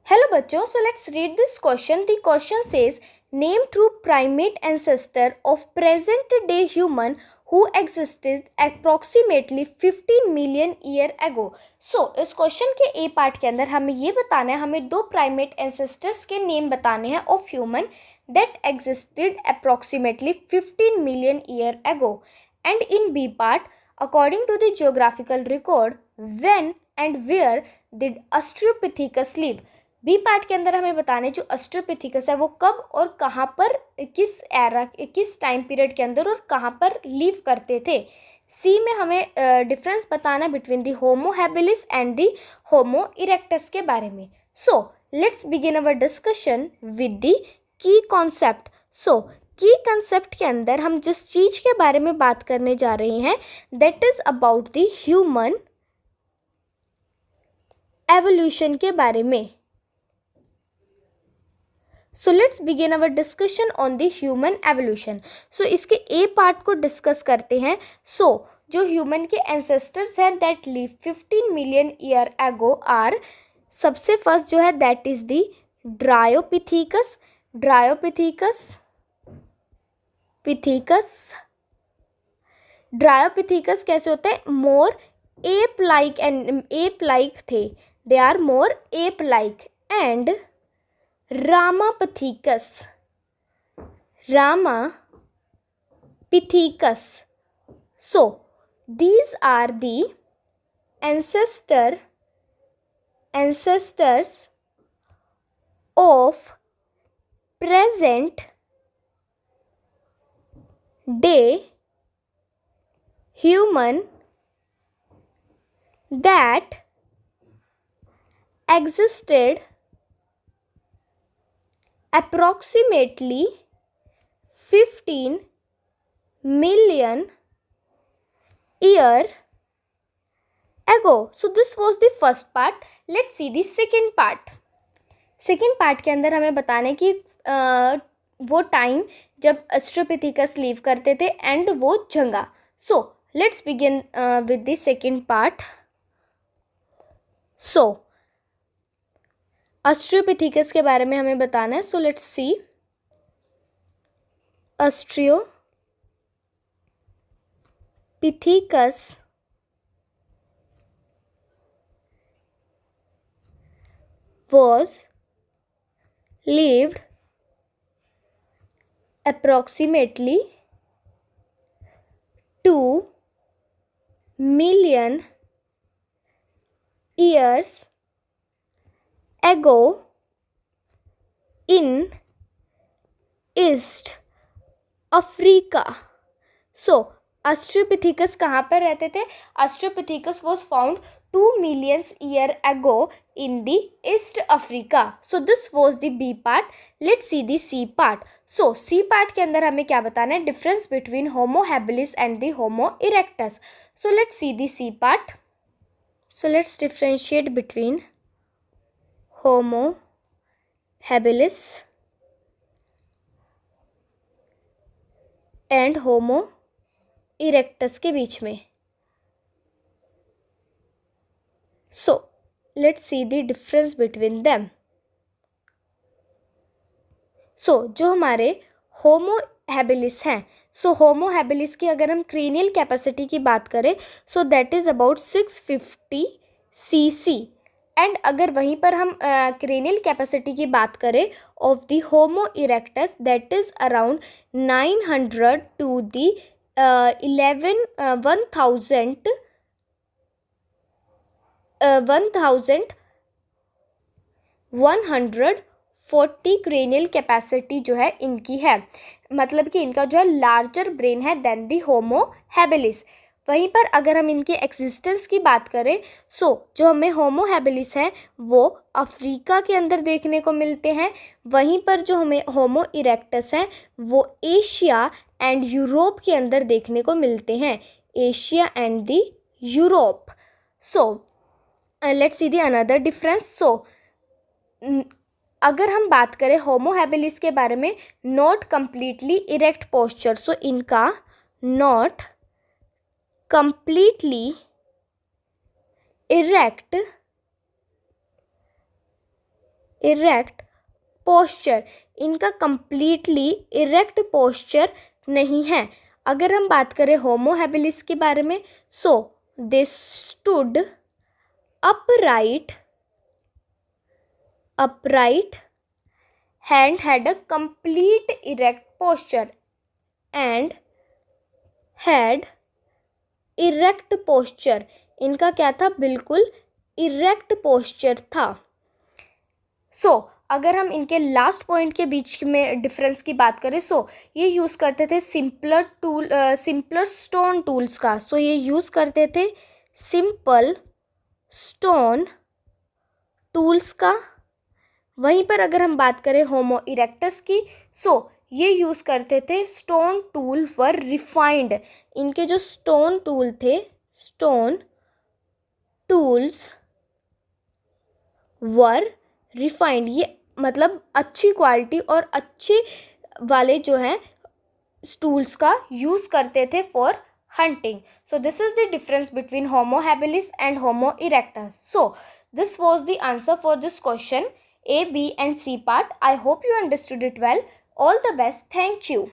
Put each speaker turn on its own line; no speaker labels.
Hello बच्चों, so let's read this question. The question says, name true primate ancestor of present day human who existed approximately 15 million year ago. So इस question के ए part के अंदर हमें ये बताना है, हमें दो प्राइमेट एंसेस्टर्स के नेम बताने हैं of human that existed approximately 15 million year ago. And in B part, according to the geographical record, when and where did Australopithecus live? B part के अंदर हमें बताने जो ऑस्ट्रोपिथिकस है वो कब और कहाँ पर किस टाइम पीरियड के अंदर और कहाँ पर लीव करते थे. सी में हमें डिफरेंस बताना between the Homo habilis and the Homo erectus के बारे में. So let's begin our discussion with the key concept. So key concept के अंदर हम जिस चीज के बारे में बात करने जा रहे हैं that is about the human evolution के बारे में. So let's begin our discussion on the human evolution. So इसके ए पार्ट को डिस्कस करते हैं. सो जो ह्यूमन के एंसेस्टर्स हैं that live 15 million year ago are, सबसे फर्स्ट जो है that is the Dryopithecus. Dryopithecus कैसे होते हैं? मोर एप लाइक थे. They are more ape like. And Ramapithecus. So these are the ancestors of present day human that existed approximately 15 million year ago. So this was the first part. Let's see the second part. Second part के अंदर हमें बताने कि वो time जब ऑस्ट्रोपिथिकस leave करते थे and वो जंगा. So let's begin with the second part. So Australopithecus के बारे में हमें बताना है. So let's see. Australopithecus was lived approximately 2 million years ago in east Africa. So Australopithecus कहाँ पर रहते थे? Australopithecus was found 2 million year ago in the East Africa. So this was the B part. Let's see the C part. So C part के अंदर हमें क्या बताना है? Difference between Homo habilis and the Homo erectus. So let's see the C part. So let's differentiate between Homo habilis and Homo erectus के बीच में. So let's see the difference between them. So जो हमारे Homo habilis हैं, सो Homo habilis की अगर हम cranial capacity की बात करें so that is about 650 cc. And अगर वहीं पर हम क्रेनियल कैपेसिटी की बात करें of the Homo erectus that is around 900 to the 1140 cranial capacity जो है इनकी है. मतलब कि इनका जो है लार्जर ब्रेन है देन दी होमो हैबिलिस. वहीं पर अगर हम इनके एक्सिस्टेंस की बात करें सो जो हमें होमो हैबिलिस हैं वो अफ्रीका के अंदर देखने को मिलते हैं. वहीं पर जो हमें होमो इरेक्टस हैं वो एशिया एंड यूरोप के अंदर देखने को मिलते हैं. Asia and the Europe. So let's see the another difference. So अगर हम बात करें होमो हैबिलिस के बारे में, not completely erect posture. So इनका not completely erect erect posture, इनका कंप्लीटली इरेक्ट पोस्चर नहीं है। अगर हम बात करें होमो हैबिलिस के बारे में, so they stood upright and had a complete erect posture and had erect posture, इनका क्या था, बिल्कुल इरेक्ट पोस्चर था। अगर हम इनके लास्ट पॉइंट के बीच में डिफरेंस की बात करें, ये यूज़ करते थे सिंपलर स्टोन टूल्स का। ये यूज़ करते थे सिंपल स्टोन टूल्स का। वहीं पर अगर हम बात करें होमो इरेक्टस की, ये यूज़ करते थे स्टोन टूल वर रिफाइंड, इनके जो स्टोन टूल थे, स्टोन टूल्स वर रिफाइंड, ये मतलब अच्छी क्वालिटी और अच्छे वाले जो हैं टूल्स का यूज़ करते थे for hunting. So this is the difference between Homo habilis and Homo erectus. So this was the answer for this question A, B and C part. I hope you understood it well. All the best. Thank you.